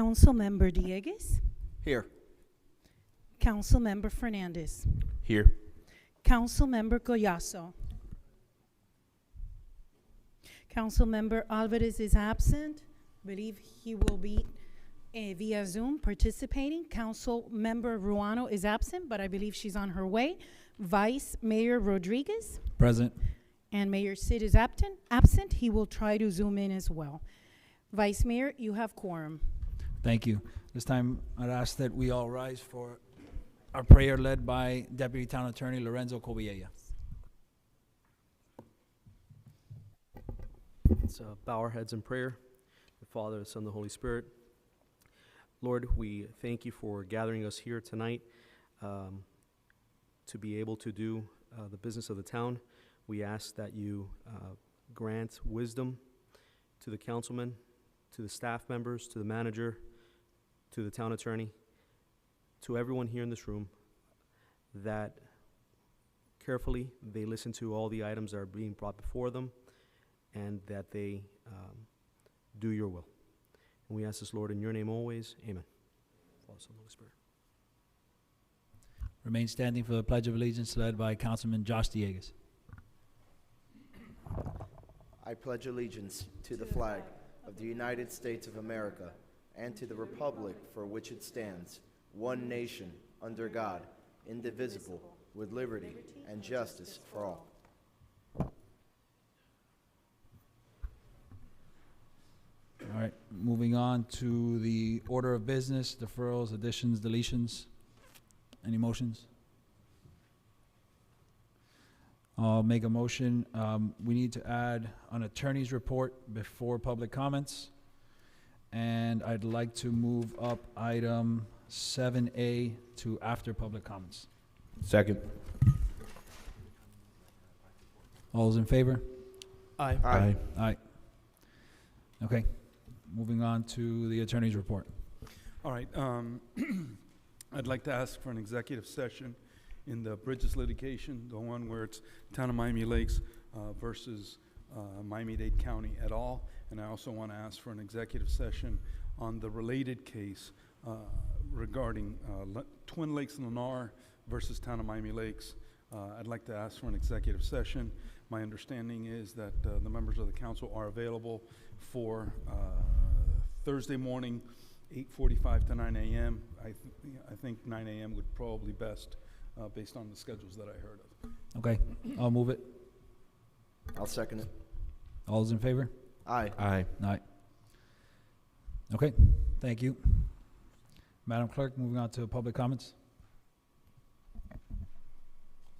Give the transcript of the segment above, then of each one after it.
Councilmember Dieguez, Here. Councilmember Fernandez, Here. Councilmember Collazo. Councilmember Alvarez is absent. Believe he will be via Zoom participating. Councilmember Ruano is absent, but I believe she's on her way. Vice Mayor Rodriguez Present. and Mayor Sid is absent. He will try to Zoom in as well. Vice Mayor, you have quorum. Thank you. This time, I'd ask that we all rise for our prayer led by Deputy Town Attorney Lorenzo Cobiella. Let's bow our heads in prayer. The Father, the Son, the Holy Spirit. Lord, we thank you for gathering us here tonight to be able to do the business of the town. We ask that you grant wisdom to the councilman, to the staff members, to the manager, to the town attorney, to everyone here in this room, that carefully they listen to all the items that are being brought before them, and that they do your will. And we ask this, Lord, in your name always. Amen. Father, Son, Holy Spirit. Remain standing for the Pledge of Allegiance led by Councilman Josh Dieguez. I pledge allegiance to the flag of the United States of America and to the republic for which it stands, one nation, under God, indivisible, with liberty and justice for all. All right, moving on to the order of business, deferrals, additions, deletions. Any motions? I'll make a motion. We need to add an attorney's report before public comments. And I'd like to move up item 7A to after public comments. Second. All those in favor? Aye. Aye. Aye. Okay, moving on to the attorney's report. All right, I'd like to ask for an executive session in the Bridges litigation, the one where it's Town of Miami Lakes versus Miami-Dade County et al. And I also want to ask for an executive session on the related case regarding Twin Lakes Lennar versus Town of Miami Lakes. I'd like to ask for an executive session. My understanding is that the members of the council are available for Thursday morning, 8:45 to 9 a.m. I think 9 a.m. would probably best based on the schedules that I heard of. Okay, I'll move it. I'll second it. All those in favor? Aye. Aye. Aye. Okay, thank you. Madam Clerk, moving on to public comments.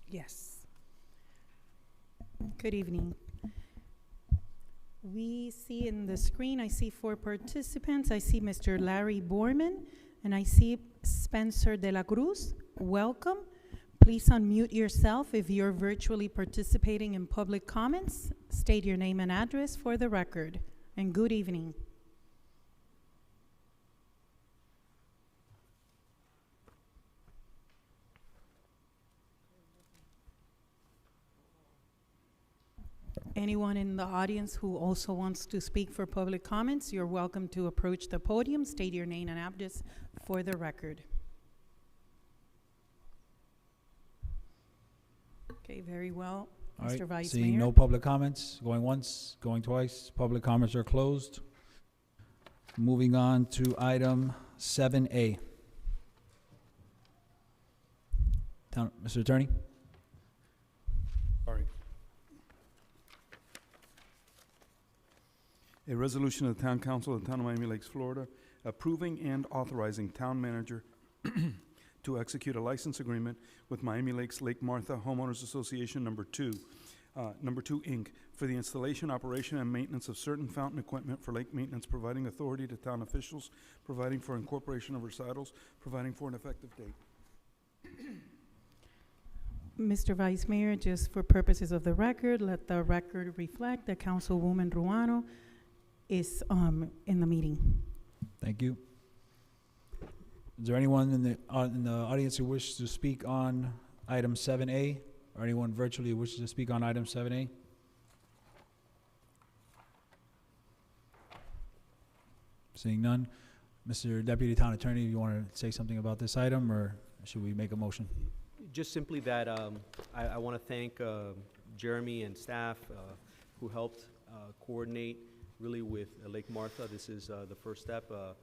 Yes. Good evening. We see in the screen, I see 4 participants. I see Mr. Larry Borman, and I see Spencer De La Cruz. Welcome. Please unmute yourself if you're virtually participating in public comments. State your name and address for the record. And good evening. Anyone in the audience who also wants to speak for public comments, you're welcome to approach the podium, state your name and address for the record. Okay, very well. All Mr. right, Vice seeing Mayor. no public comments, going once, going twice, public comments are closed. Moving on to item 7A. Mr. Attorney? Sorry. A resolution of the Town Council of the Town of Miami Lakes, Florida, approving and authorizing town manager to execute a license agreement with Miami Lakes Lake Martha Homeowners Association Number 2 Inc. for the installation, operation, and maintenance of certain fountain equipment for lake maintenance, providing authority to town officials, providing for incorporation of recitals, providing for an effective date. Mr. Vice Mayor, just for purposes of the record, let the record reflect that Councilwoman Ruano is in the meeting. Thank you. Is there anyone in the audience who wishes to speak on item 7A, or anyone virtually who wishes to speak on item 7A? Seeing none, Mr. Deputy Town Attorney, you want to say something about this item, or should we make a motion? Just simply that I want to thank Jeremy and staff who helped coordinate really with Lake Martha. This is the first step. The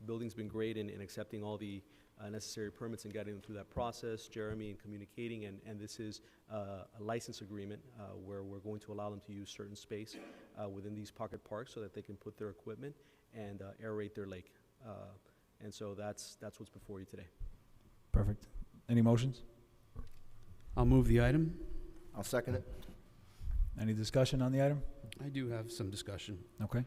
building's been great in accepting all the necessary permits and getting them through that process. Jeremy in communicating, and this is a license agreement where we're going to allow them to use certain space within these pocket parks so that they can put their equipment and aerate their lake. And so that's what's before you today. Perfect. Any motions? I'll move the item. I'll second it. Any discussion on the item? I do have some discussion. Okay.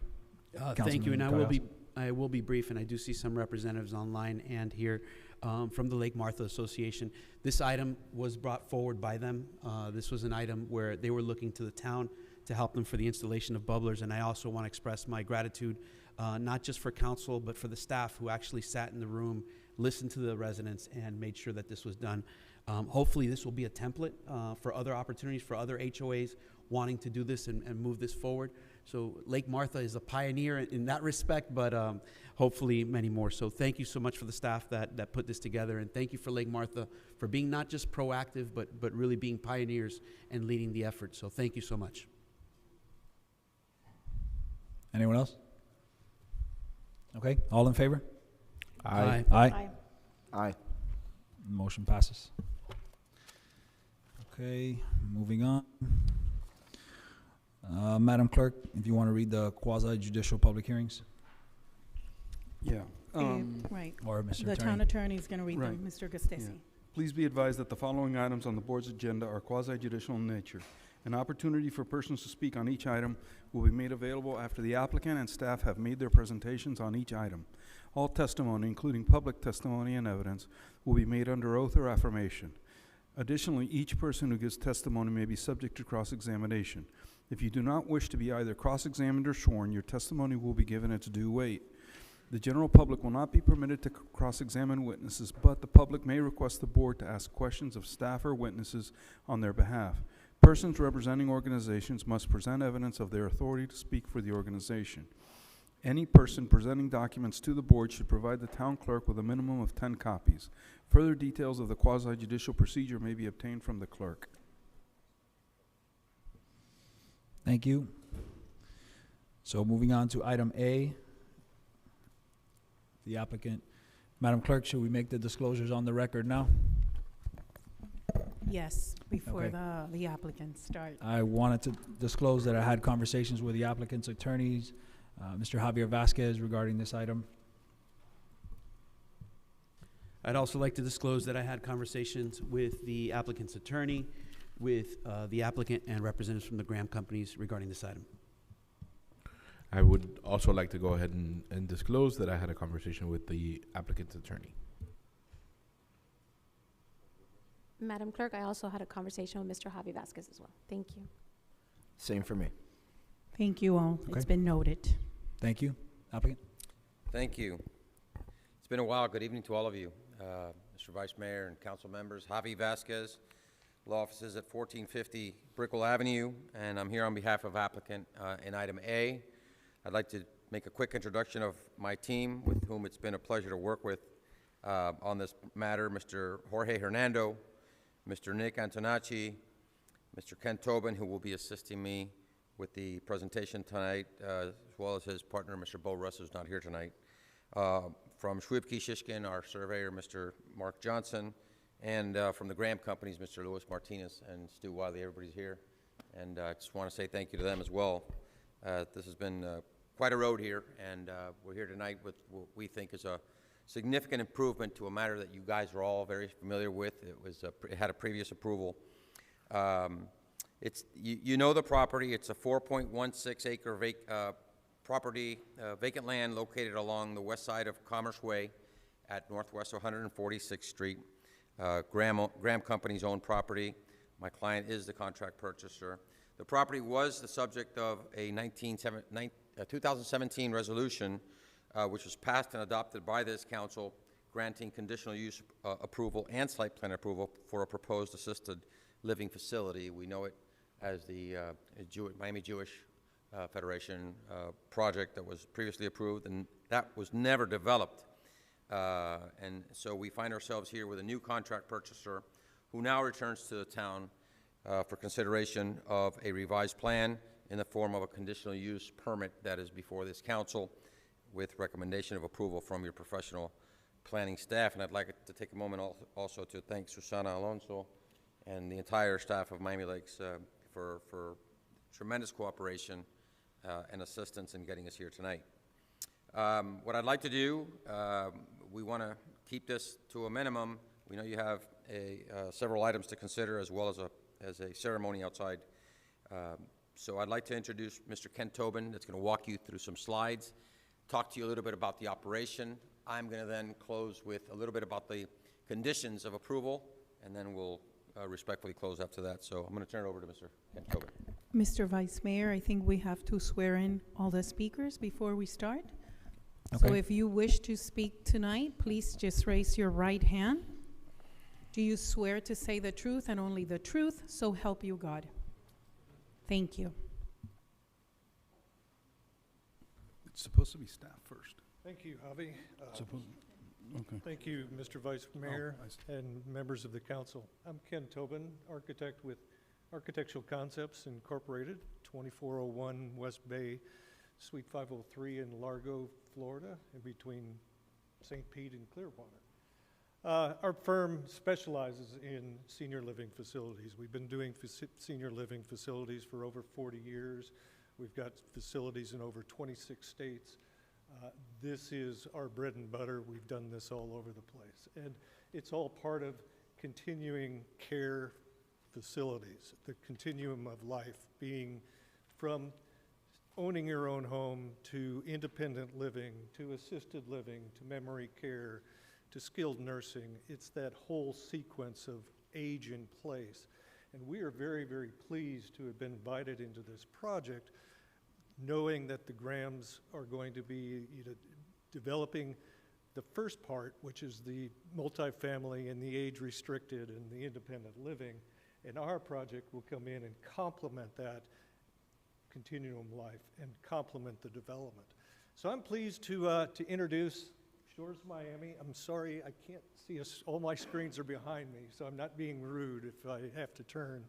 Thank you, and Councilman I will be brief, and I do see some representatives online and here from the Lake Martha Association. This item was brought forward by them. This was an item where they were looking to the town to help them for the installation of bubblers, and I also want to express my gratitude, not just for council, but for the staff who actually sat in the room, listened to the residents, and made sure that this was done. Hopefully, this will be a template for other opportunities, for other HOAs wanting to do this and move this forward. So Lake Martha is a pioneer in that respect, but hopefully many more. So thank you so much for the staff that put this together, and thank you for Lake Martha for being not just proactive, but really being pioneers and leading the effort. So thank you so much. Anyone else? Okay, all in favor? Aye. Aye. Aye. Motion passes. Okay, moving on. Madam Clerk, if you want to read the quasi-judicial public hearings, Yeah. Right. or Mr. The town Attorney. attorney is going to read them, Right. Mr. Gustesi. Please be advised that the following items on the board's agenda are quasi-judicial in nature. An opportunity for persons to speak on each item will be made available after the applicant and staff have made their presentations on each item. All testimony, including public testimony and evidence, will be made under oath or affirmation. Additionally, each person who gives testimony may be subject to cross-examination. If you do not wish to be either cross-examined or sworn, your testimony will be given its due weight. The general public will not be permitted to cross-examine witnesses, but the public may request the board to ask questions of staff or witnesses on their behalf. Persons representing organizations must present evidence of their authority to speak for the organization. Any person presenting documents to the board should provide the town clerk with a minimum of 10 copies. Further details of the quasi-judicial procedure may be obtained from the clerk. Thank you. So moving on to item A, the applicant. Madam Clerk, should we make the disclosures on the record now? Yes, before Okay. the applicants start. I wanted to disclose that I had conversations with the applicant's attorneys, Mr. Javier Vasquez, regarding this item. I'd also like to disclose that I had conversations with the applicant's attorney, with the applicant and representatives from the Graham companies regarding this item. I would also like to go ahead and disclose that I had a conversation with the applicant's attorney. Madam Clerk, I also had a conversation with Mr. Javi Vasquez as well. Thank you. Same for me. Thank you all. Okay. It's been noted. Thank you. Applicant? Thank you. It's been a while. Good evening to all of you. Mr. Vice Mayor and council members. Javi Vasquez, law offices at 1450 Brickell Avenue, and I'm here on behalf of applicant in item A. I'd like to make a quick introduction of my team, with whom it's been a pleasure to work with on this matter. Mr. Jorge Hernando, Mr. Nick Antonacci, Mr. Ken Tobin, who will be assisting me with the presentation tonight, as well as his partner, Mr. Bo Russ, who's not here tonight. From Schwibke Shishkin, our surveyor, Mr. Mark Johnson, and from the Graham companies, Mr. Luis Martinez and Stu Wiley. Everybody's here, and I just want to say thank you to them as well. This has been quite a road here, and we're here tonight with what we think is a significant improvement to a matter that you guys are all very familiar with. It had a previous approval. You know the property. It's a 4.16 acre property, vacant land located along the west side of Commerce Way at Northwest 146th Street. Graham Company's own property. My client is the contract purchaser. The property was the subject of a 2017 resolution, which was passed and adopted by this council, granting conditional use approval and site plan approval for a proposed assisted living facility. We know it as the Miami Jewish Federation project that was previously approved, and that was never developed. And so we find ourselves here with a new contract purchaser who now returns to the town for consideration of a revised plan in the form of a conditional use permit that is before this council with recommendation of approval from your professional planning staff. And I'd like to take a moment also to thank Susana Alonso and the entire staff of Miami Lakes for tremendous cooperation and assistance in getting us here tonight. What I'd like to do, we want to keep this to a minimum. We know you have several items to consider as well as a ceremony outside. So I'd like to introduce Mr. Ken Tobin that's going to walk you through some slides, talk to you a little bit about the operation. I'm going to then close with a little bit about the conditions of approval, and then we'll respectfully close after that. So I'm going to turn it over to Mr. Ken Tobin. Mr. Vice Mayor, I think we have to swear in all the speakers before we start. Okay. So if you wish to speak tonight, please just raise your right hand. Do you swear to say the truth and only the truth, so help you God? Thank you. It's supposed to be staff first. Thank you, Javi. Okay. Thank you, Mr. Vice Mayor I see. and members of the council. I'm Ken Tobin, architect with Architectural Concepts Incorporated, 2401 West Bay, Suite 503 in Largo, Florida, in between St. Pete and Clearwater. Our firm specializes in senior living facilities. We've been doing senior living facilities for over 40 years. We've got facilities in over 26 states. This is our bread and butter. We've done this all over the place. And it's all part of continuing care facilities, the continuum of life, being from owning your own home to independent living, to assisted living, to memory care, to skilled nursing. It's that whole sequence of age in place. And we are very, very pleased to have been invited into this project, knowing that the Grahams are going to be developing the first part, which is the multifamily and the age restricted and the independent living. And our project will come in and complement that continuum life and complement the development. So I'm pleased to introduce Shores Miami. I'm sorry, I can't see us. All my screens are behind me, so I'm not being rude if I have to turn.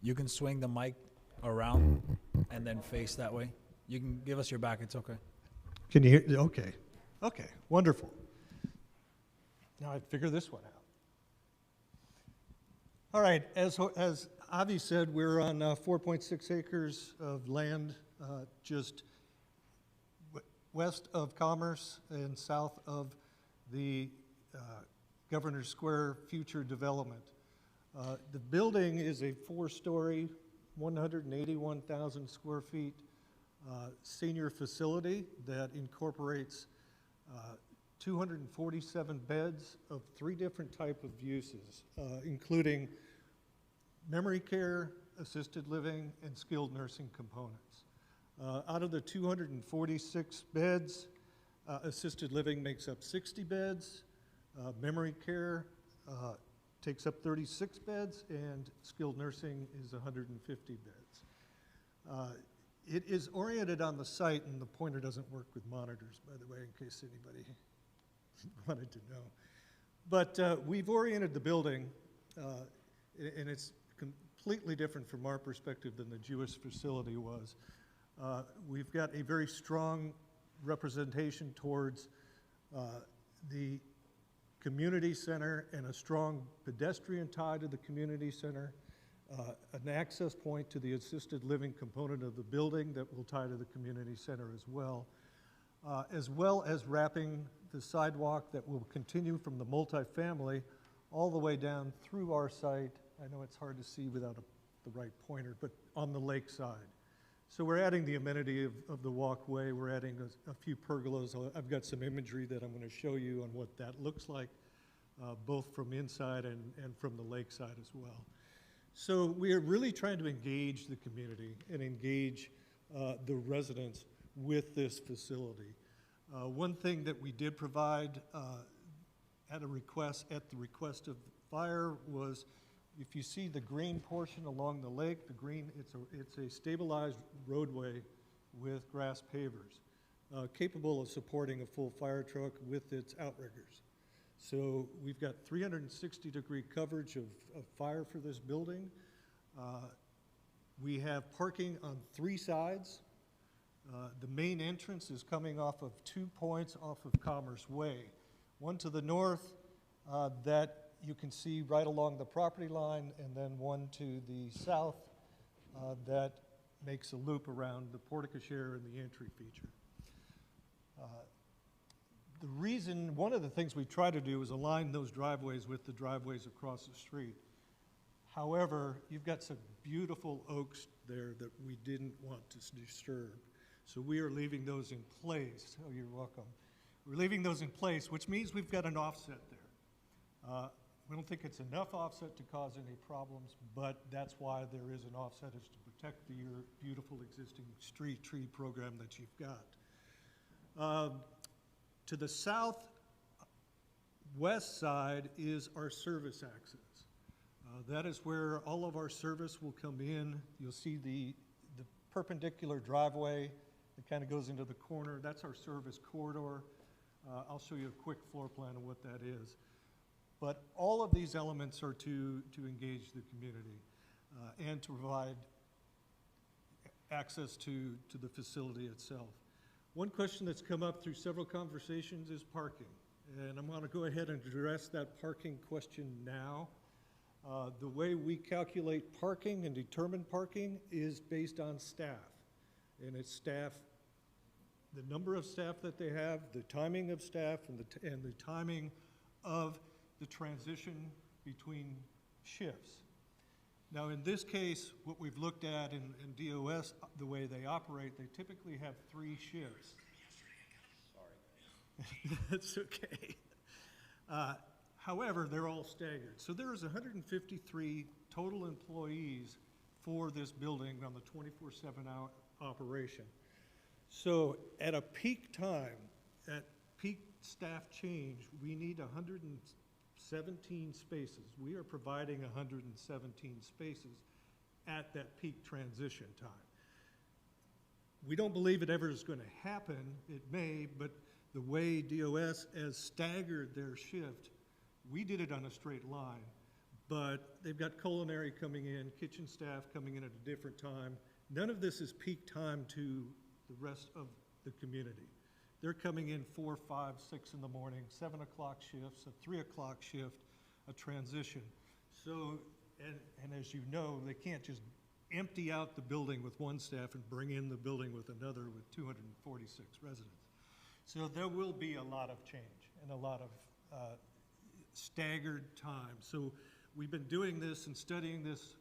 You can swing the mic around and then face that way. You can give us your back, it's okay. Can you hear? Okay. Okay, wonderful. Now I figure this one out. All right, as Avi said, we're on 4.6 acres of land just west of Commerce and south of the Governor's Square future development. The building is a 4-story, 181,000 square feet senior facility that incorporates 247 beds of 3 different types of uses, including memory care, assisted living, and skilled nursing components. Out of the 246 beds, assisted living makes up 60 beds, memory care takes up 36 beds, and skilled nursing is 150 beds. It is oriented on the site, and the pointer doesn't work with monitors, by the way, in case anybody wanted to know. But we've oriented the building, and it's completely different from our perspective than the Jewish facility was. We've got a very strong representation towards the community center and a strong pedestrian tie to the community center, an access point to the assisted living component of the building that will tie to the community center as well as wrapping the sidewalk that will continue from the multifamily all the way down through our site. I know it's hard to see without the right pointer, but on the lake side. So we're adding the amenity of the walkway. We're adding a few pergolas. I've got some imagery that I'm going to show you on what that looks like, both from inside and from the lake side as well. So we are really trying to engage the community and engage the residents with this facility. One thing that we did provide at the request of the fire was If you see the green portion along the lake, it's a stabilized roadway with grass pavers, capable of supporting a full fire truck with its outriggers. So we've got 360-degree coverage of fire for this building. We have parking on 3 sides. The main entrance is coming off of 2 points off of Commerce Way. One to the north that you can see right along the property line, and then one to the south that makes a loop around the porte-cochere and the entry feature. One of the things we try to do is align those driveways with the driveways across the street. However, you've got some beautiful oaks there that we didn't want to disturb. So we are leaving those in place. Oh, you're welcome. We're leaving those in place, which means we've got an offset there. We don't think it's enough offset to cause any problems, but that's why there is an offset, is to protect your beautiful existing street tree program that you've got. To the southwest side is our service access. That is where all of our service will come in. You'll see the perpendicular driveway that kind of goes into the corner. That's our service corridor. I'll show you a quick floor plan of what that is. But all of these elements are to engage the community and to provide access to the facility itself. One question that's come up through several conversations is parking. And I'm going to go ahead and address that parking question now. The way we calculate parking and determine parking is based on staff. And it's staff, the number of staff that they have, the timing of staff, and the timing of the transition between shifts. Now, in this case, what we've looked at in DOS, the way they operate, they typically have 3 shifts. Sorry. That's okay. However, they're all staggered. So there's 153 total employees for this building on the 24/7 operation. So at a peak time, at peak staff change, we need 117 spaces. We are providing 117 spaces at that peak transition time. We don't believe it ever is going to happen. It may, but the way DOS has staggered their shift, we did it on a straight line, but they've got culinary coming in, kitchen staff coming in at a different time. None of this is peak time to the rest of the community. They're coming in 4, 5, 6 in the morning, 7 o'clock shifts, a 3 o'clock shift, a transition. So, and as you know, they can't just empty out the building with one staff and bring in the building with another with 246 residents. So there will be a lot of change and a lot of staggered time. So we've been doing this and studying this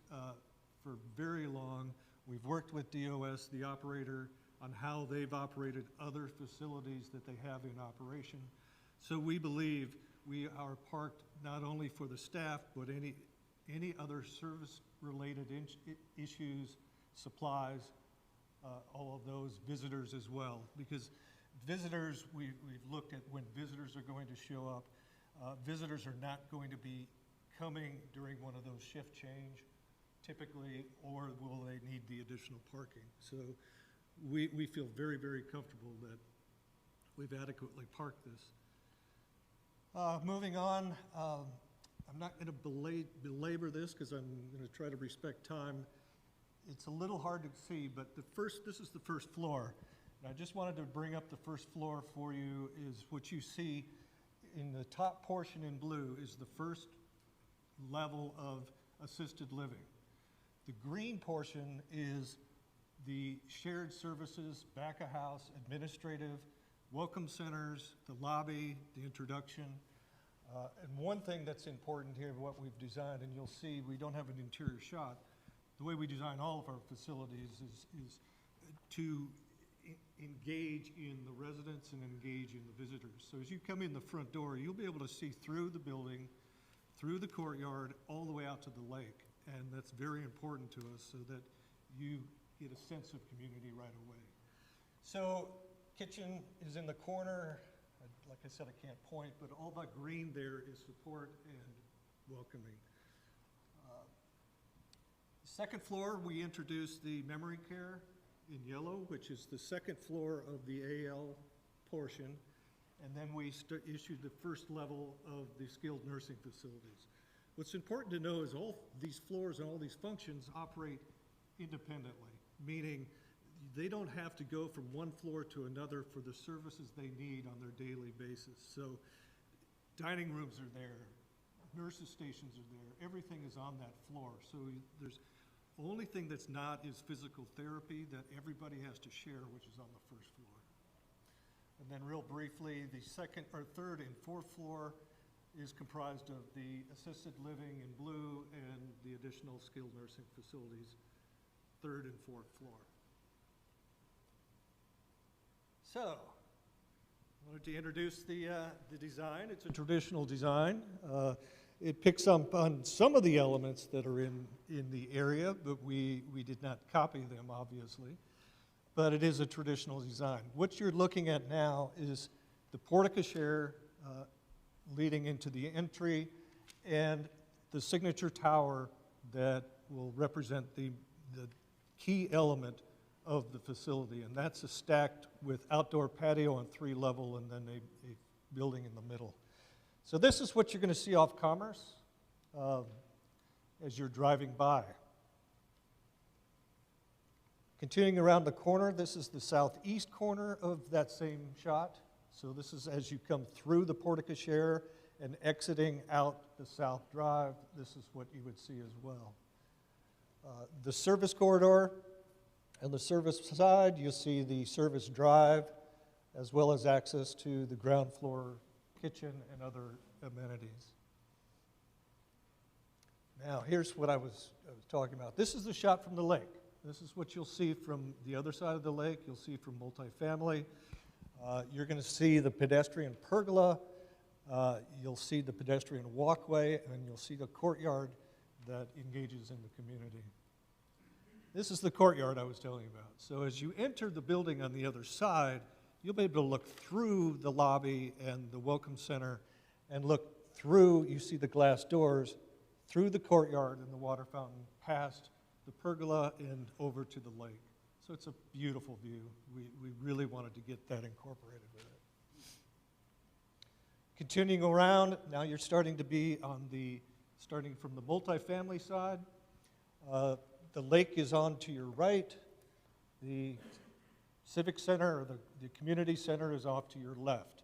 for very long. We've worked with DOS, the operator, on how they've operated other facilities that they have in operation. So we believe we are parked not only for the staff, but any other service-related issues, supplies, all of those, visitors as well. Because visitors, we've looked at when visitors are going to show up. Visitors are not going to be coming during one of those shift change, typically, or will they need the additional parking? So we feel very, very comfortable that we've adequately parked this. Moving on, I'm not going to belabor this because I'm going to try to respect time. It's a little hard to see, but this is the first floor. And I just wanted to bring up the first floor for you. Is what you see in the top portion in blue is the first level of assisted living. The green portion is the shared services, back of house, administrative, welcome centers, the lobby, the introduction. And one thing that's important here, what we've designed, and you'll see we don't have an interior shot, the way we design all of our facilities is to engage in the residents and engage in the visitors. So as you come in the front door, you'll be able to see through the building, through the courtyard, all the way out to the lake. And that's very important to us so that you get a sense of community right away. So kitchen is in the corner. Like I said, I can't point, but all that green there is support and welcoming. Second floor, we introduced the memory care in yellow, which is the second floor of the AL portion. And then we issued the first level of the skilled nursing facilities. What's important to know is all these floors and all these functions operate independently, meaning they don't have to go from one floor to another for the services they need on their daily basis. So dining rooms are there, nurses' stations are there, everything is on that floor. So there's only thing that's not is physical therapy that everybody has to share, which is on the first floor. And then real briefly, the second or third and fourth floor is comprised of the assisted living in blue and the additional skilled nursing facilities, third and fourth floor. So, I wanted to introduce the design. It's a traditional design. It picks up on some of the elements that are in the area, but we did not copy them, obviously. But it is a traditional design. What you're looking at now is the porte-cochere leading into the entry and the signature tower that will represent the key element of the facility, and that's a stacked with outdoor patio on 3 level and then a building in the middle. So this is what you're going to see off Commerce as you're driving by. Continuing around the corner, this is the southeast corner of that same shot. So this is as you come through the porte-cochere and exiting out the south drive, this is what you would see as well. The service corridor, on the service side, you'll see the service drive, as well as access to the ground floor kitchen and other amenities. Now, here's what I was talking about. This is the shot from the lake. This is what you'll see from the other side of the lake. You'll see from multifamily. You're going to see the pedestrian pergola. You'll see the pedestrian walkway, and you'll see the courtyard that engages in the community. This is the courtyard I was telling you about. So as you enter the building on the other side, you'll be able to look through the lobby and the welcome center and look through, you see the glass doors, through the courtyard and the water fountain, past the pergola and over to the lake. So it's a beautiful view. We really wanted to get that incorporated with it. Continuing around, now you're starting to be on starting from the multifamily side. The lake is on to your right. The civic center or the community center is off to your left.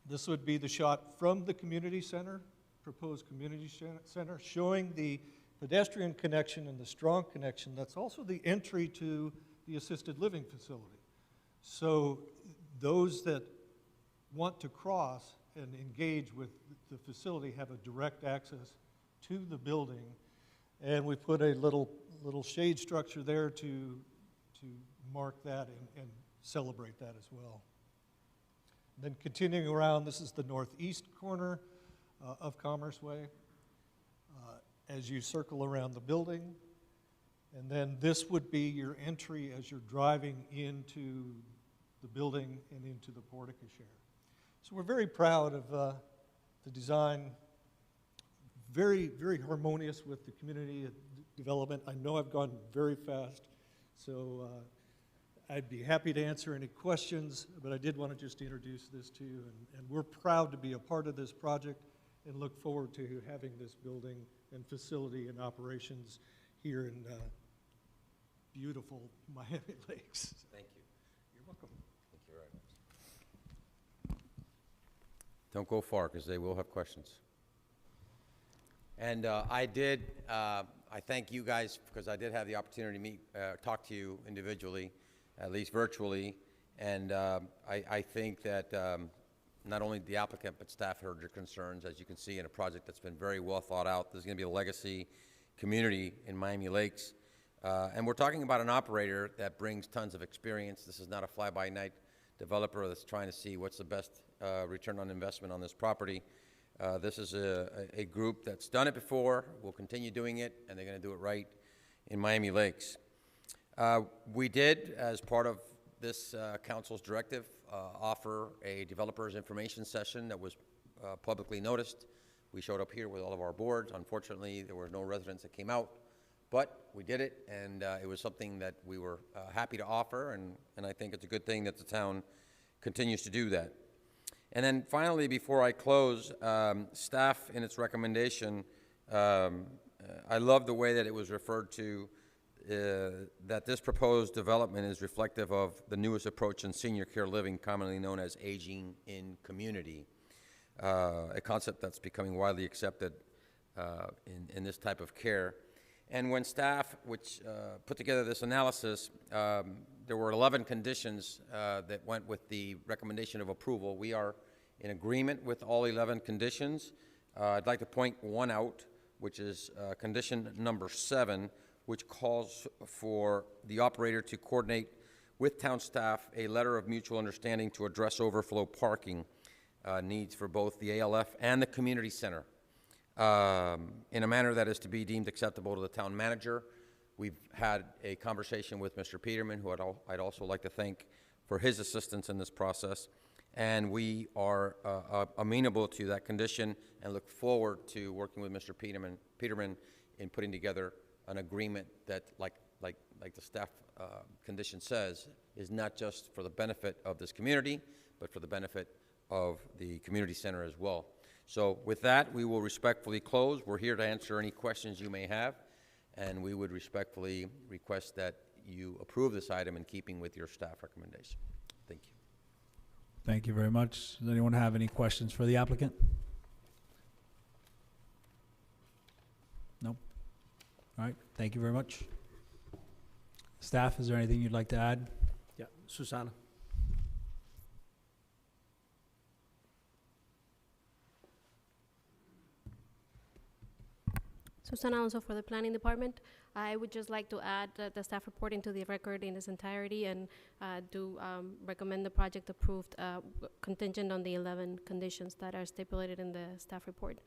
This would be the shot from the community center, proposed community center, showing the pedestrian connection and the strong connection. That's also the entry to the assisted living facility. So those that want to cross and engage with the facility have a direct access to the building. And we put a little shade structure there to mark that and celebrate that as well. Then continuing around, this is the northeast corner of Commerce Way as you circle around the building. And then this would be your entry as you're driving into the building and into the porte-cochere. So we're very proud of the design, very, very harmonious with the community development. I know I've gone very fast, so I'd be happy to answer any questions, but I did want to just introduce this to you, and we're proud to be a part of this project and look forward to having this building and facility and operations here in beautiful Miami Lakes. Thank you. You're welcome. Thank you very much. Don't go far, because they will have questions. And I thank you guys, because I did have the opportunity to meet, talk to you individually, at least virtually, and I think that not only the applicant but staff heard your concerns, as you can see, in a project that's been very well thought out. There's going to be a legacy community in Miami Lakes, and we're talking about an operator that brings tons of experience. This is not a fly-by-night developer that's trying to see what's the best return on investment on this property. This is a group that's done it before, will continue doing it, and they're going to do it right in Miami Lakes. We did, as part of this council's directive, offer a developers information session that was publicly noticed We showed up here with all of our boards. Unfortunately, there were no residents that came out, but we did it, and it was something that we were happy to offer, and I think it's a good thing that the town continues to do that. And then finally, before I close, staff in its recommendation, I love the way that it was referred to, that this proposed development is reflective of the newest approach in senior care living, commonly known as aging in community, a concept that's becoming widely accepted in this type of care. And when staff, which put together this analysis, there were 11 conditions that went with the recommendation of approval. We are in agreement with all 11 conditions. I'd like to point one out, which is condition number 7, which calls for the operator to coordinate with town staff a letter of mutual understanding to address overflow parking needs for both the ALF and the community center in a manner that is to be deemed acceptable to the town manager. We've had a conversation with Mr. Peterman, who I'd also like to thank for his assistance in this process. And we are amenable to that condition and look forward to working with Mr. Peterman in putting together an agreement that, like the staff condition says, is not just for the benefit of this community, but for the benefit of the community center as well. So with that, we will respectfully close. We're here to answer any questions you may have, and we would respectfully request that you approve this item in keeping with your staff recommendation. Thank you. Thank you very much. Does anyone have any questions for the applicant? Nope. All right, thank you very much. Staff, is there anything you'd like to add? Yeah, Susana. Susana, also for the planning department. I would just like to add the staff report into the record in its entirety and recommend the project approved contingent on the 11 conditions that are stipulated in the staff report,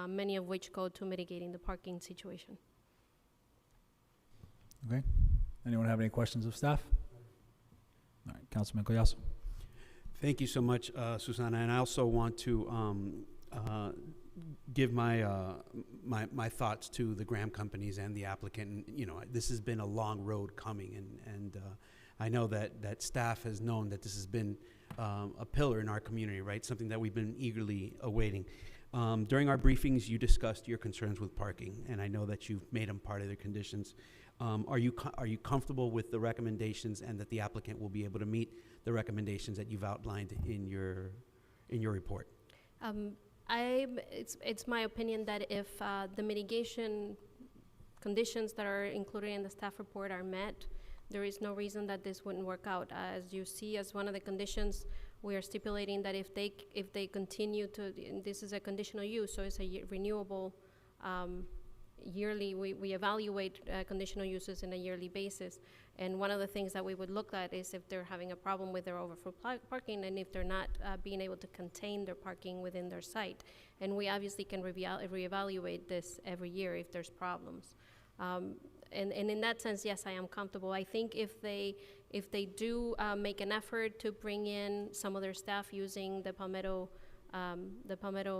many of which go to mitigating the parking situation. Okay. Anyone have any questions of staff? All right, Councilman Collazo. Thank you so much, Susana. And I also want to give my my thoughts to the Graham companies and the applicant. And, you know, this has been a long road coming, and I know that staff has known that this has been a pillar in our community, right? Something that we've been eagerly awaiting. During our briefings, you discussed your concerns with parking, and I know that you've made them part of the conditions. Are you comfortable with the recommendations and that the applicant will be able to meet the recommendations that you've outlined in your report? It's my opinion that if the mitigation conditions that are included in the staff report are met, there is no reason that this wouldn't work out. As you see, as one of the conditions, we are stipulating that if they continue to, this is a conditional use, so it's a renewable yearly. We evaluate conditional uses in a yearly basis, and one of the things that we would look at is if they're having a problem with their overflow parking, and if they're not being able to contain their parking within their site. And we obviously can reevaluate this every year if there's problems. And in that sense, yes, I am comfortable. I think if they do make an effort to bring in some of their staff using the Palmetto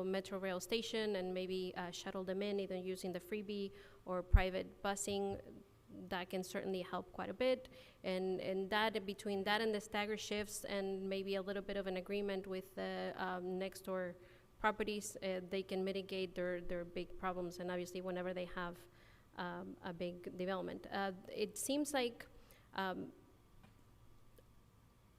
Metro Rail station and maybe shuttle them in, either using the freebie or private busing, that can certainly help quite a bit. And that, between that and the stagger shifts and maybe a little bit of an agreement with the next door properties, they can mitigate their big problems. And obviously whenever they have a big development. It seems like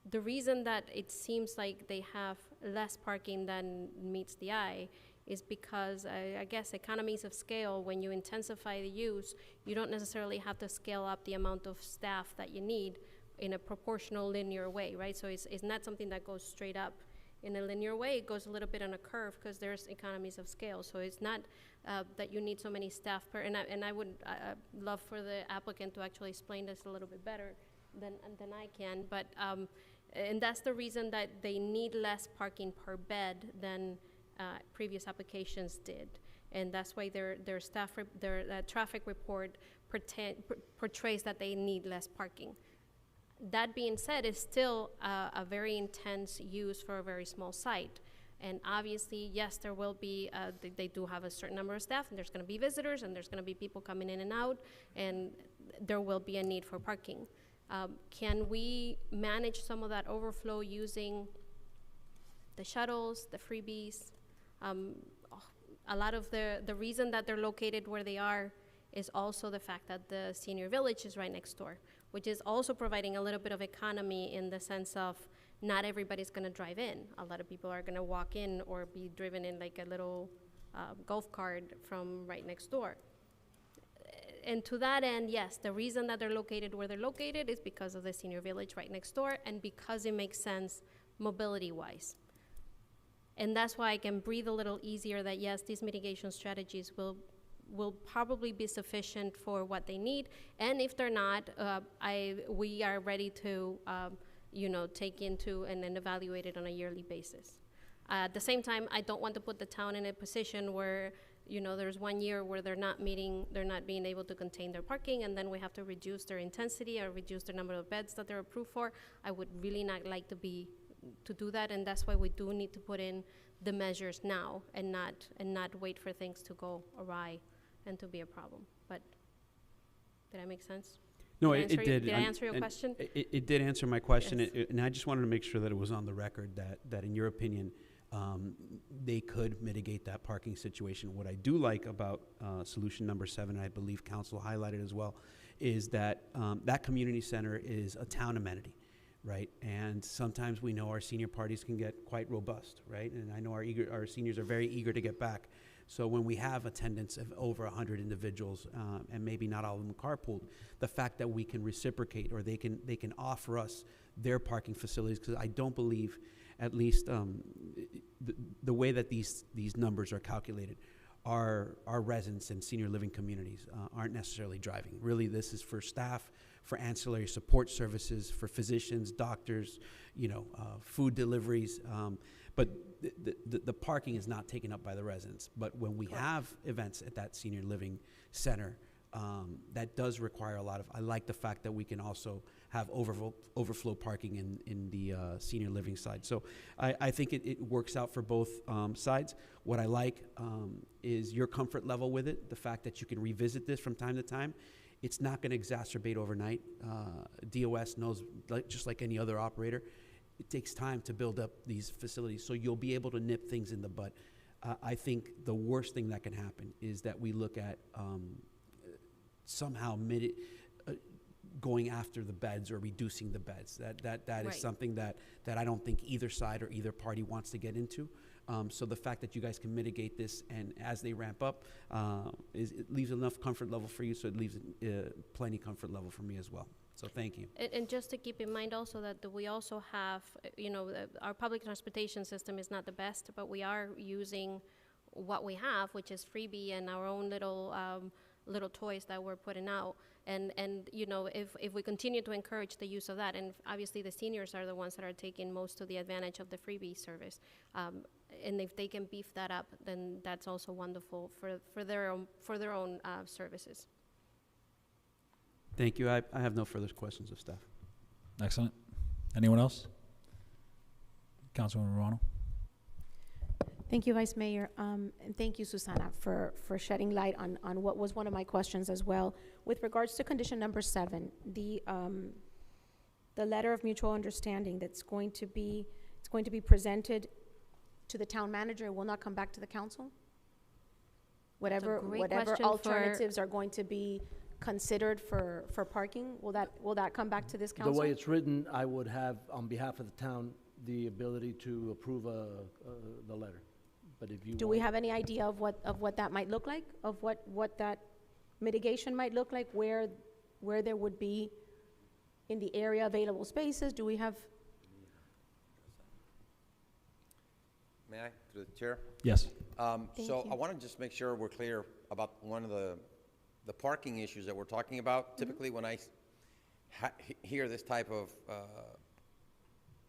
the reason that it seems like they have less parking than meets the eye is because I guess economies of scale, when you intensify the use, you don't necessarily have to scale up the amount of staff that you need in a proportional linear way, right? So it's not something that goes straight up in a linear way. It goes a little bit on a curve because there's economies of scale. So it's not that you need so many staff per, and I would love for the applicant to actually explain this a little bit better than I can, but and that's the reason that they need less parking per bed than previous applications did. And that's why their traffic report portrays that they need less parking. That being said, it's still a very intense use for a very small site. And obviously, yes, there will be, they do have a certain number of staff, and there's gonna be visitors, and there's gonna be people coming in and out, and there will be a need for parking. Can we manage some of that overflow using the shuttles, the freebies? A lot of the reason that they're located where they are is also the fact that the senior village is right next door, which is also providing a little bit of economy in the sense of not everybody's gonna drive in. A lot of people are gonna walk in or be driven in like a little golf cart from right next door. And to that end, yes, the reason that they're located where they're located is because of the senior village right next door and because it makes sense mobility-wise. And that's why I can breathe a little easier that yes, these mitigation strategies will probably be sufficient for what they need. And if they're not, we are ready to take into and then evaluate it on a yearly basis. At the same time, I don't want to put the town in a position where there's 1 year where they're not being able to contain their parking, and then we have to reduce their intensity or reduce the number of beds that they're approved for. I would really not like to do that, and that's why we do need to put in the measures now and not wait for things to go awry and to be a problem. But did I make sense? No, it did. Did I answer your question? It did answer my question, Yes. and I just wanted to make sure that it was on the record that in your opinion, they could mitigate that parking situation. What I do like about solution number 7, I believe council highlighted as well, is that that community center is a town amenity, right? And sometimes we know our senior parties can get quite robust, right? And I know our seniors are very eager to get back. So when we have attendance of over 100 individuals, and maybe not all of them carpooled, the fact that we can reciprocate or they can offer us their parking facilities, because I don't believe, at least the way that these numbers are calculated, our residents and senior living communities aren't necessarily driving. Really, this is for staff, for ancillary support services, for physicians, doctors, food deliveries. But the parking is not taken up by the residents. But when we have events at that senior living center, that does require a lot of, I like the fact that we can also have overflow parking in the senior living side. So I think it works out for both sides. What I like is your comfort level with it, the fact that you can revisit this from time to time. It's not going to exacerbate overnight. DOS knows, just like any other operator, it takes time to build up these facilities, so you'll be able to nip things in the bud. I think the worst thing that can happen is that we look at somehow going after the beds or reducing the beds. That Right. is something that I don't think either side or either party wants to get into. So the fact that you guys can mitigate this, and as they ramp up, it leaves enough comfort level for you, so it leaves plenty comfort level for me as well. So thank you. And just to keep in mind also that we also have, our public transportation system is not the best, but we are using what we have, which is freebie and our own little toys that we're putting out. And if we continue to encourage the use of that, and obviously the seniors are the ones that are taking most of the advantage of the freebie service, and if they can beef that up, then that's also wonderful for their own services. Thank you. I have no further questions of staff. Excellent. Anyone else? Councilwoman Romano? Thank you, Vice Mayor. And thank you, Susana, for shedding light on what was one of my questions as well. With regards to condition number 7, the letter of mutual understanding it's going to be presented to the town manager. It will not come back to the council? Whatever alternatives are going to be considered for parking, will that come back to this council? The way it's written, I would have, on behalf of the town, the ability to approve the letter. But if you Do we have any idea of what that might look like? Of what that mitigation might look like? Where there would be in the area available spaces? Do we have? May I, through the chair? Yes. Thank So you. I want to just make sure we're clear about one of the parking issues that we're talking about. Typically, when I hear this type of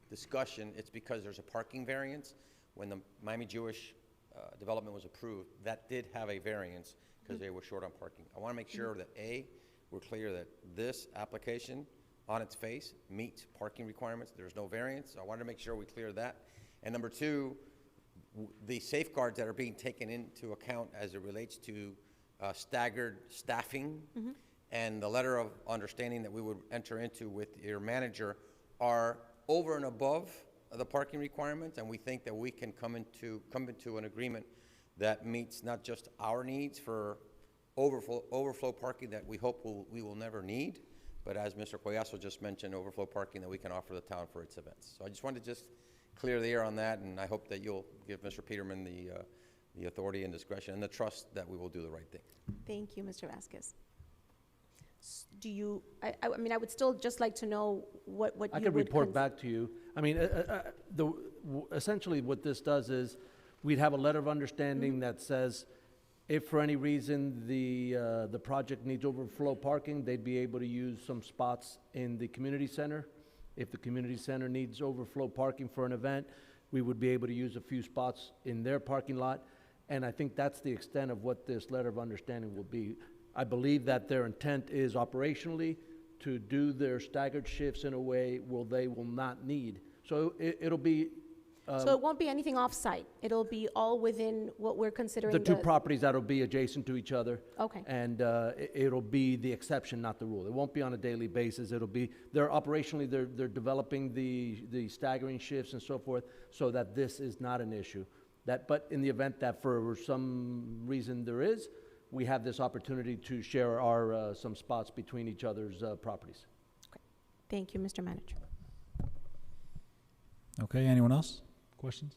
discussion, it's because there's a parking variance. When the Miami Jewish development was approved, that did have a variance because they were short on parking. I want to make sure that we're clear that this application on its face meets parking requirements. There's no variance. So I wanted to make sure we clear that. And number 2, the safeguards that are being taken into account as it relates to staggered staffing and the letter of understanding that we would enter into with your manager are over and above the parking requirements, and we think that we can come into an agreement that meets not just our needs for overflow parking that we hope we will never need, but as Mr. Collazo just mentioned, overflow parking that we can offer the town for its events. So I just wanted to just clear the air on that, and I hope that you'll give Mr. Peterman the authority and discretion and the trust that we will do the right thing. Thank you, Mr. Vasquez. Do you, I mean, I would still just like to know what you would. I could report back to you. I mean, essentially what this does is, we'd have a letter of understanding that says, if for any reason the project needs overflow parking, they'd be able to use some spots in the community center. If the community center needs overflow parking for an event, we would be able to use a few spots in their parking lot. And I think that's the extent of what this letter of understanding will be. I believe that their intent is operationally to do their staggered shifts in a way where they will not need. So it'll be. So it won't be anything off-site? It'll be all within what we're considering The two properties that'll be adjacent to each other. Okay. And it'll be the exception, not the rule. It won't be on a daily basis. It'll be, they're developing the staggering shifts and so forth so that this is not an issue. But in the event that for some reason there is, we have this opportunity to share our, some spots between each other's properties. Okay. Thank you, Mr. Manager. Okay, anyone else? Questions?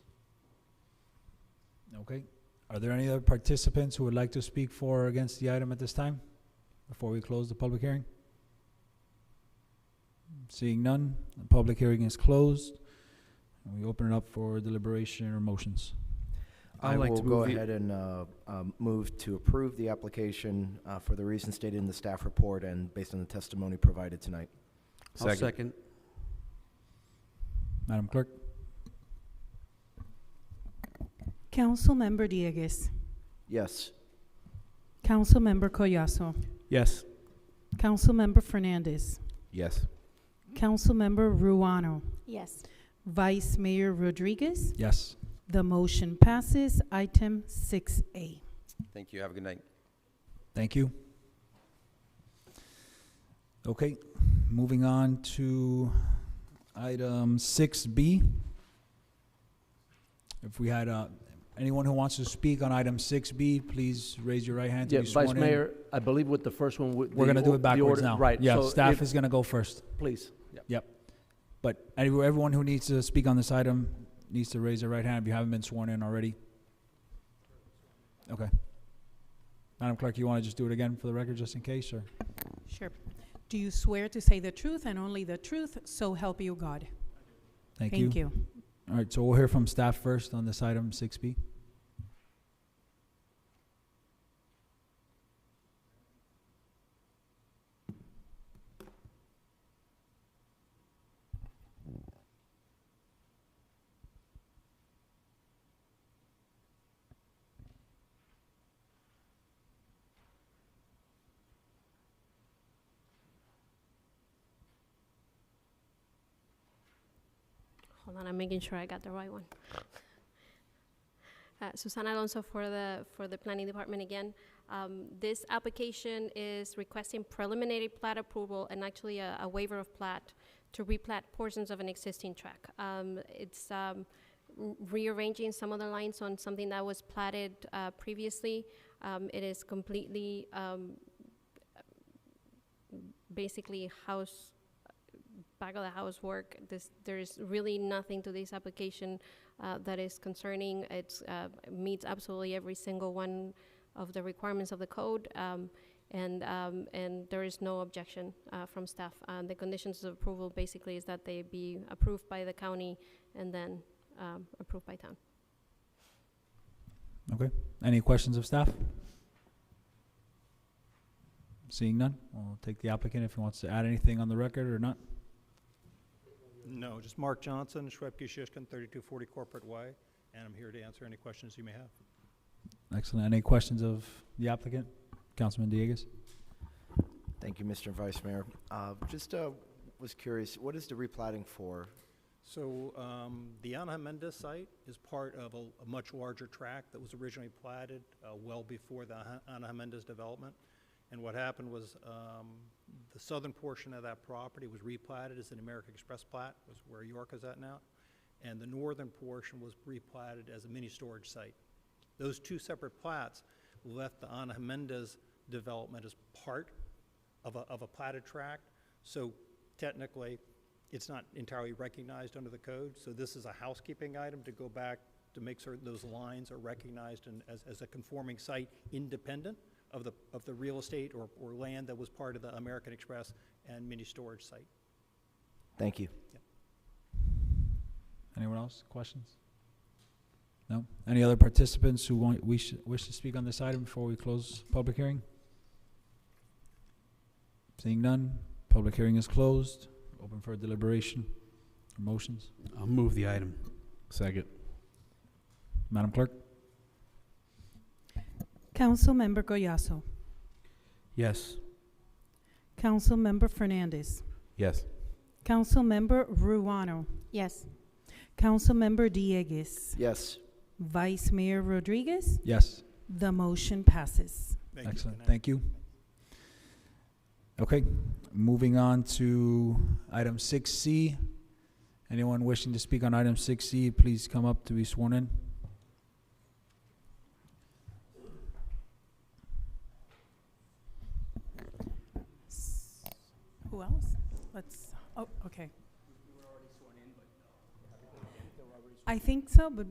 Okay. Are there any other participants who would like to speak for or against the item at this time before we close the public hearing? Seeing none, the public hearing is closed. And we open it up for deliberation or motions. I will go ahead and move to approve the application for the reasons stated in the staff report and based on the testimony provided tonight. I'll second. Madam Clerk? Councilmember Dieguez. Yes. Councilmember Collazo. Yes. Councilmember Fernandez. Yes. Councilmember Ruano. Yes. Vice Mayor Rodriguez. Yes. The motion passes. Item 6A. Thank you. Have a good night. Thank you. Okay, moving on to item 6B. If we had anyone who wants to speak on item 6B, please raise your right hand to Yeah, be sworn Vice in. Mayor, I believe with the first one. We're going to do it backwards now. Right. Yeah, so staff if- is going to go first. Please. Yep. Yep. But everyone who needs to speak on this item needs to raise their right hand if you haven't been sworn in already. Okay. Madam Clerk, you want to just do it again for the record just in case, or? Sure. Do you swear to say the truth and only the truth, so help you God? Thank Thank you. All right, so we'll hear from staff first on this item 6B. Hold on, I'm making sure I got the right one. Susana Alonso for the Planning Department again. This application is requesting preliminary plat approval and actually a waiver of plat to replat portions of an existing track. It's rearranging some of the lines on something that was platted previously. It is completely basically back of the house work. There's really nothing to this application that is concerning. It meets absolutely every single one of the requirements of the code, and there is no objection from staff. The conditions of approval basically is that they be approved by the county and then approved by town. Okay. Any questions of staff? Seeing none, we'll take the applicant if he wants to add anything on the record or not. No, just Mark Johnson, Schwebke Shishkin, 3240 Corporate Way, and I'm here to answer any questions you may have. Excellent. Any questions of the applicant? Councilman Dieguez? Thank you, Mr. Vice Mayor. Just was curious, what is the replatting for? So the Ana Mendez site is part of a much larger tract that was originally platted well before the Ana Mendez development. And what happened was the southern portion of that property was replatted as an American Express plat, was where York is at now. And the northern portion was replatted as a mini storage site. Those two separate plats left the Ana Mendez development as part of a platted tract. So technically, it's not entirely recognized under the code. So this is a housekeeping item to go back to make certain those lines are recognized as a conforming site independent of the real estate or land that was part of the American Express and mini storage site. Thank you. Yep. Anyone else? Questions? No? Any other participants who wish to speak on this item before we close public hearing? Seeing none, public hearing is closed. Open for deliberation or motions. I'll move the item. Second. Madam Clerk? Councilmember Goyaso. Yes. Councilmember Fernandez. Yes. Councilmember Ruano. Yes. Councilmember Dieguez. Yes. Vice Mayor Rodriguez. Yes. The motion passes. Thank you. Excellent. Good night. Thank you. Okay, moving on to item 6C. Anyone wishing to speak on item 6C, please come up to be sworn in. Who else? Oh, okay. I think so, but,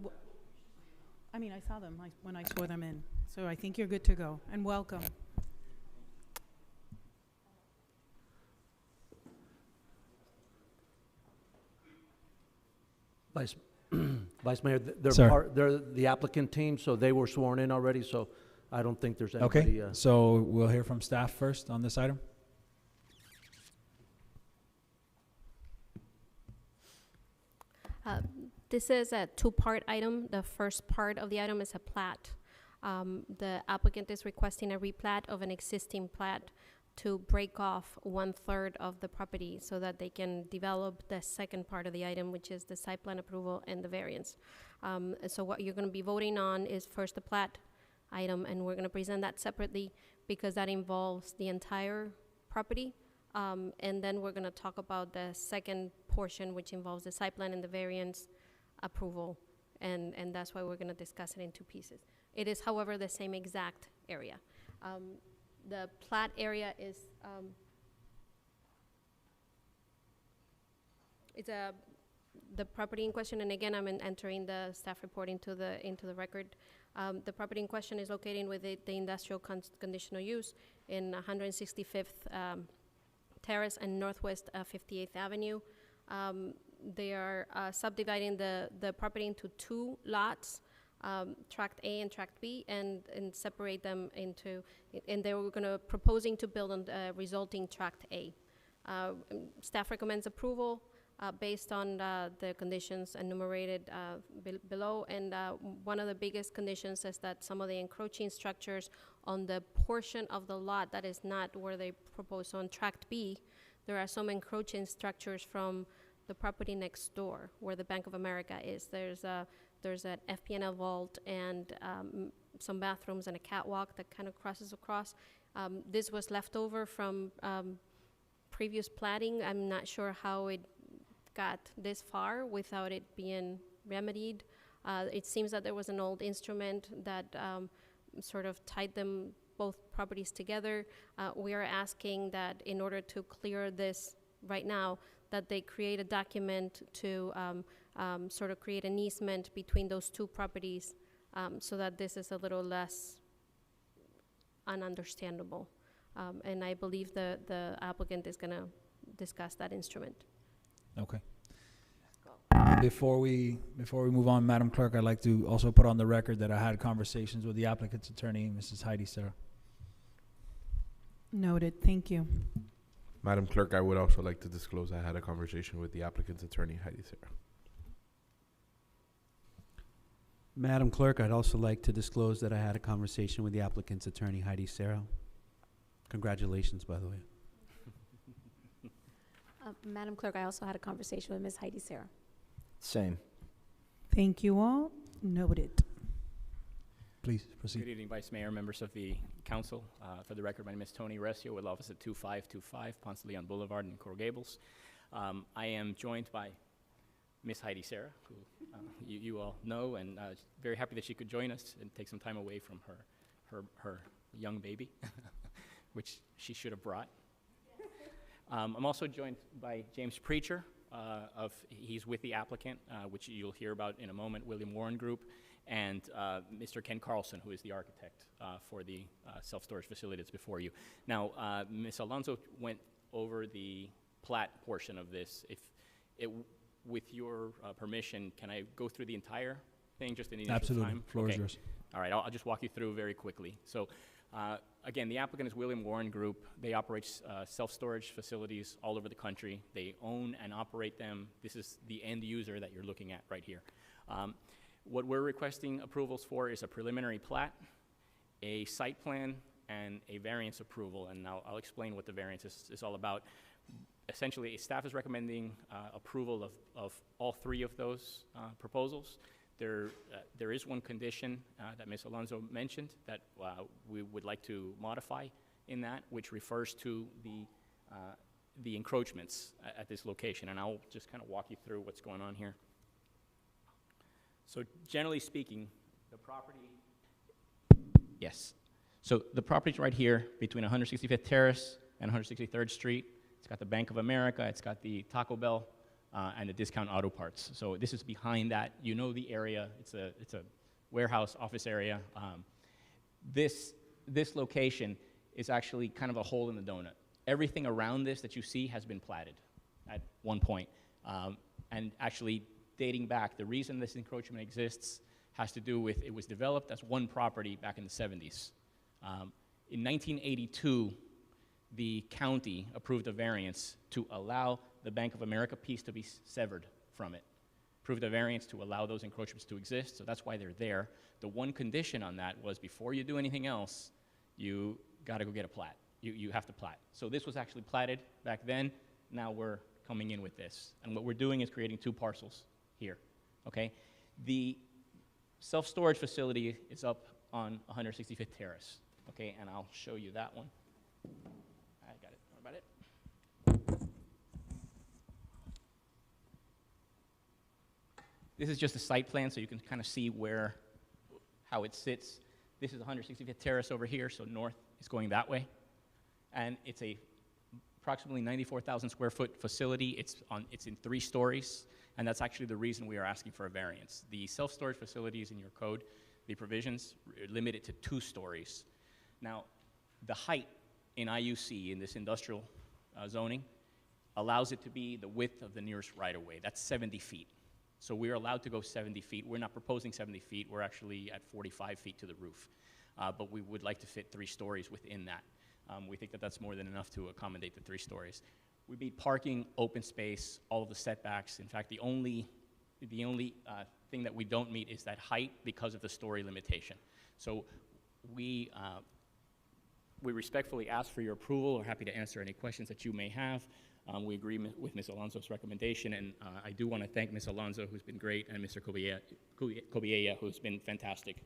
I mean, I saw them when I swore them in. So I think you're good to go, and welcome. Vice Mayor, Sir. they're the applicant team, so they were sworn in already, so I don't think there's anybody. Okay, so we'll hear from staff first on this item. This is a two-part item. The first part of the item is a plat. The applicant is requesting a replat of an existing plat to break off 1/3 of the property so that they can develop the second part of the item, which is the site plan approval and the variance. So what you're gonna be voting on is first the plat item, and we're gonna present that separately because that involves the entire property. And then we're gonna talk about the second portion, which involves the site plan and the variance approval. And that's why we're gonna discuss it in two pieces. It is, however, the same exact area. The plat area is, it's the property in question, and again, I'm entering the staff report into the record. The property in question is located with the industrial conditional use in 165th Terrace and Northwest 58th Avenue. They are subdividing the property into two lots, Tract A and Tract B, and separate them into, and they were proposing to build on the resulting Tract A. Staff recommends approval based on the conditions enumerated below, and one of the biggest conditions is that some of the encroaching structures on the portion of the lot that is not where they propose on Tract B, there are some encroaching structures from the property next door where the Bank of America is. There's an FP&L vault and some bathrooms and a catwalk that kind of crosses across. This was left over from previous platting. I'm not sure how it got this far without it being remedied. It seems that there was an old instrument that sort of tied them both properties together. We are asking that in order to clear this right now, that they create a document to sort of create an easement between those two properties so that this is a little less ununderstandable. And I believe the applicant is going to discuss that instrument. Okay. Before we move on, Madam Clerk, I'd like to also put on the record that I had conversations with the applicant's attorney, Mrs. Heidi Serra. Noted, thank you. Madam Clerk, I would also like to disclose I had a conversation with the applicant's attorney, Heidi Serra. Madam Clerk, I'd also like to disclose that I had a conversation with the applicant's attorney, Heidi Serra. Congratulations, by the way. Madam Clerk, I also had a conversation with Ms. Heidi Serra. Same. Thank you all. Noted. Please Good proceed. evening, Vice Mayor, members of the council. For the record, my name is Tony Recio with office at 2525 Ponce de Leon Boulevard in Coral Gables. I am joined by Miss Heidi Sarah, who you all know, and very happy that she could join us and take some time away from her young baby, which she should have brought. I'm also joined by James Preacher. He's with the applicant, which you'll hear about in a moment, William Warren Group, and Mr. Ken Carlson, who is the architect for the self-storage facility that's before you. Now, Ms. Alonso went over the plat portion of this. With your permission, can I go through the entire thing just in the initial Absolutely. time? Floor is yours. All right, I'll just walk you through very quickly. So, again, the applicant is William Warren Group. They operate self-storage facilities all over the country. They own and operate them. This is the end user that you're looking at right here. What we're requesting approvals for is a preliminary plat, a site plan, and a variance approval. And now I'll explain what the variance is all about. Essentially, staff is recommending approval of all three of those proposals. There is one condition that Ms. Alonso mentioned that we would like to modify in that, which refers to the encroachments at this location, and I'll just kind of walk you through what's going on here. So generally speaking, the property, yes. So the property's right here between 165th Terrace and 163rd Street. It's got the Bank of America, it's got the Taco Bell, and the Discount Auto Parts. So this is behind that. You know the area. It's a warehouse office area. This location is actually kind of a hole in the donut. Everything around this that you see has been platted at one point. And actually dating back, the reason this encroachment exists has to do with it was developed as one property back in the 70s. In 1982, the county approved a variance to allow the Bank of America piece to be severed from it. Approved a variance to allow those encroachments to exist, so that's why they're there. The one condition on that was before you do anything else, you gotta go get a plat. You have to plat. So this was actually platted back then. Now we're coming in with this. And what we're doing is creating two parcels here, okay? The self-storage facility is up on 165th Terrace, okay? And I'll show you that one. I got it. How about it? This is just a site plan, so you can kind of see how it sits. This is 165th Terrace over here, so north is going that way. And it's a approximately 94,000 square foot facility. It's in 3 stories, and that's actually the reason we are asking for a variance. The self-storage facilities in your code, the provisions limit it to 2 stories. Now, the height in IUC, in this industrial zoning, allows it to be the width of the nearest right-of-way. That's 70 feet. So we're allowed to go 70 feet. We're not proposing 70 feet. We're actually at 45 feet to the roof. But we would like to fit 3 stories within that. We think that that's more than enough to accommodate the 3 stories. We need parking, open space, all of the setbacks. In fact, the only thing that we don't meet is that height because of the story limitation. So we respectfully ask for your approval. We're happy to answer any questions that you may have. We agree with Ms. Alonso's recommendation, and I do want to thank Ms. Alonso, who's been great, and Mr. Kobiella, who's been fantastic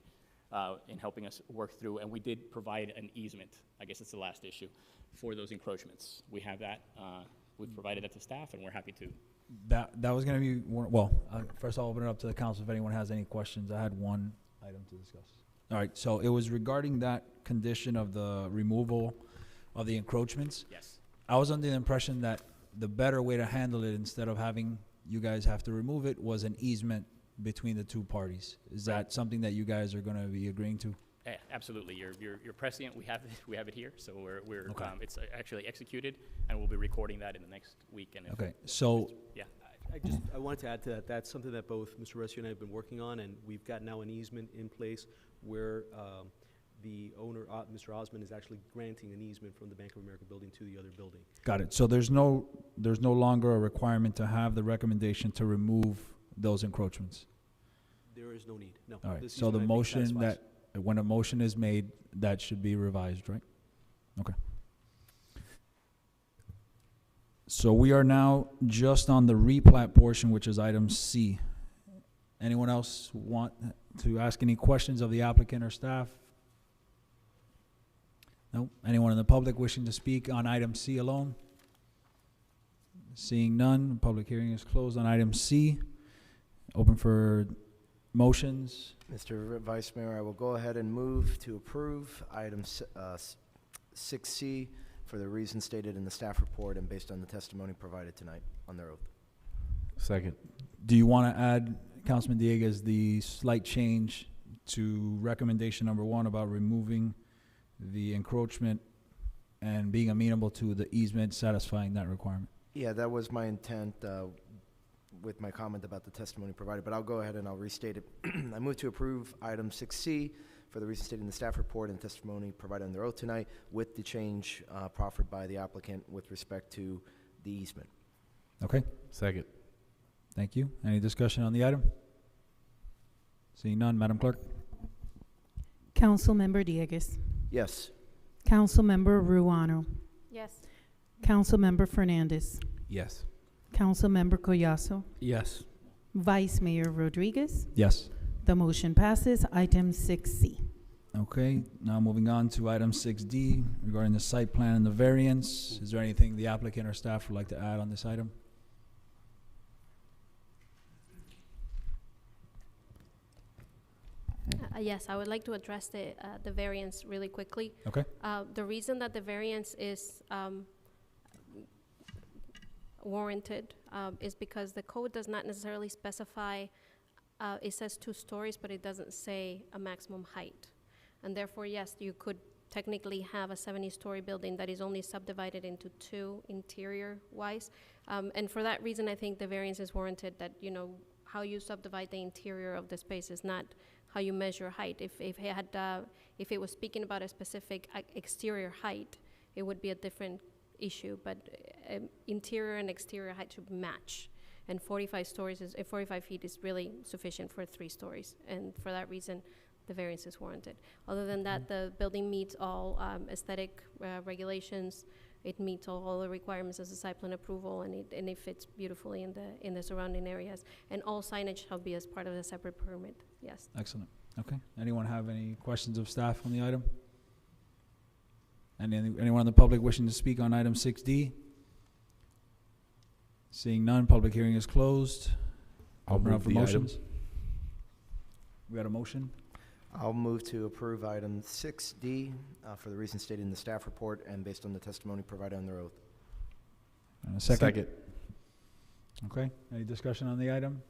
in helping us work through. And we did provide an easement, I guess it's the last issue, for those encroachments. We have that. We've provided that to staff, and we're happy to. That was going to be one, well, first I'll open it up to the council if anyone has any questions. I had one item to discuss. All right, so it was regarding that condition of the removal of the encroachments. Yes. I was under the impression that the better way to handle it, instead of having you guys have to remove it, was an easement between the 2 parties. Is that something that you guys are going to be agreeing to? Yeah, absolutely. You're prescient. We have it here, so we're Okay. It's actually executed, and we'll be recording that in the next week. And Okay, so yeah. I wanted to add to that. That's something that both Mr. Recio and I have been working on, and we've got now an easement in place where the owner, Mr. Osmond, is actually granting an easement from the Bank of America building to the other building. got it. So there's no longer a requirement to have the recommendation to remove those encroachments. There is no need, no. All right, This so the easement, I think, motion satisfies. when a motion is made, that should be revised, right? Okay. So we are now just on the replat portion, which is item C. Anyone else want to ask any questions of the applicant or staff? No? Anyone in the public wishing to speak on item C alone? Seeing none, public hearing is closed on item C. Open for motions. Mr. Vice Mayor, I will go ahead and move to approve item 6C for the reasons stated in the staff report and based on the testimony provided tonight on their oath. Second. Do you want to add, Councilman Dieguez, the slight change to recommendation number 1 about removing the encroachment and being amenable to the easement satisfying that requirement? Yeah, that was my intent with my comment about the testimony provided, but I'll go ahead and I'll restate it. I move to approve item 6C for the reasons stated in the staff report and testimony provided on their oath tonight with the change proffered by the applicant with respect to the easement. Okay, Second. thank you. Any discussion on the item? Seeing none, Madam Clerk? Councilmember Dieguez. Yes. Councilmember Ruano. Yes. Councilmember Fernandez. Yes. Councilmember Collazo. Yes. Vice Mayor Rodriguez. Yes. The motion passes. Item 6C. Okay, now moving on to item 6D regarding the site plan and the variance. Is there anything the applicant or staff would like to add on this item? Yes, I would like to address the variance really quickly. Okay. The reason that the variance is warranted is because the code does not necessarily specify, it says 2 stories, but it doesn't say a maximum height. And therefore, yes, you could technically have a 70-story building that is only subdivided into 2 interior-wise. And for that reason, I think the variance is warranted that, you know, how you subdivide the interior of the space is not how you measure height. If it was speaking about a specific exterior height, it would be a different issue, but interior and exterior height should match. And 45 feet is really sufficient for 3 stories. And for that reason, the variance is warranted. Other than that, the building meets all aesthetic regulations. It meets all the requirements as a site plan approval, and it fits beautifully in the surrounding areas. And all signage shall be as part of the separate permit. Yes. Excellent. Okay. Anyone have any questions of staff on the item? And anyone in the public wishing to speak on item 6D? Seeing none, public hearing is closed. I'll Open up move for the item. motions. We got a motion? I'll move to approve item 6D for the reasons stated in the staff report and based on the testimony provided on their oath. And a second? Okay. Any discussion on the item?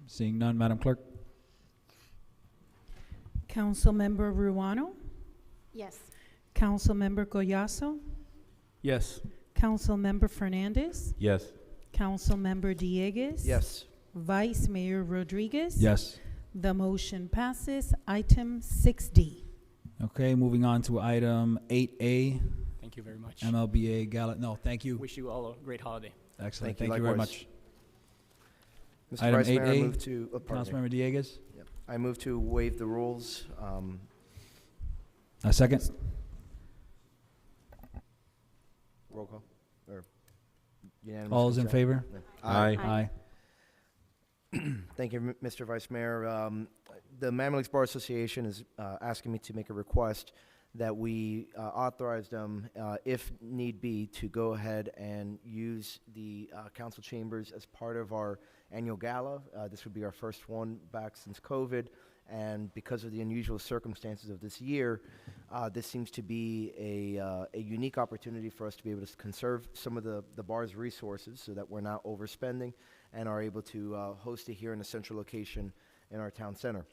Seeing none, Madam Clerk? Councilmember Ruano. Yes. Councilmember Collazo. Yes. Councilmember Fernandez. Yes. Councilmember Dieguez. Yes. Vice Mayor Rodriguez. Yes. The motion passes. Item 6D. Okay, moving on to item 8A, Thank you very much. MLBA Gala. No, thank you. Wish you all a great holiday. Excellent. Thank you. Thank you very Likewise. much. Mr. Item Vice Mayor, I 8A, move to, pardon me. Councilmember Dieguez. Yep. I move to waive the rules. A second? Roll call, or unanimous All those in consent? favor? Aye. Aye. Thank you, Mr. Vice Mayor. The Mammal Lakes Bar Association is asking me to make a request that we authorize them, if need be, to go ahead and use the council chambers as part of our annual gala. This would be our first one back since COVID, and because of the unusual circumstances of this year, this seems to be a unique opportunity for us to be able to conserve some of the bar's resources so that we're not overspending and are able to host it here in a central location in our town center.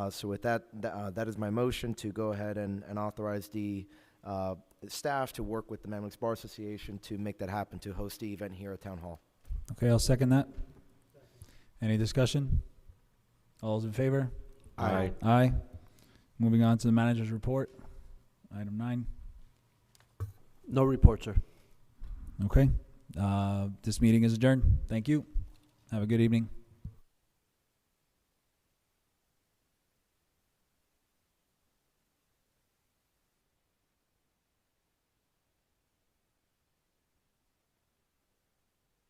So with that, that is my motion to go ahead and authorize the staff to work with the Mammal Lakes Bar Association to make that happen, to host the event here at Town Hall. Okay, I'll second that. Any discussion? All those in favor? Aye. Aye. Moving on to the manager's report. Item 9. No report, sir. Okay. This meeting is adjourned. Thank you. Have a good evening.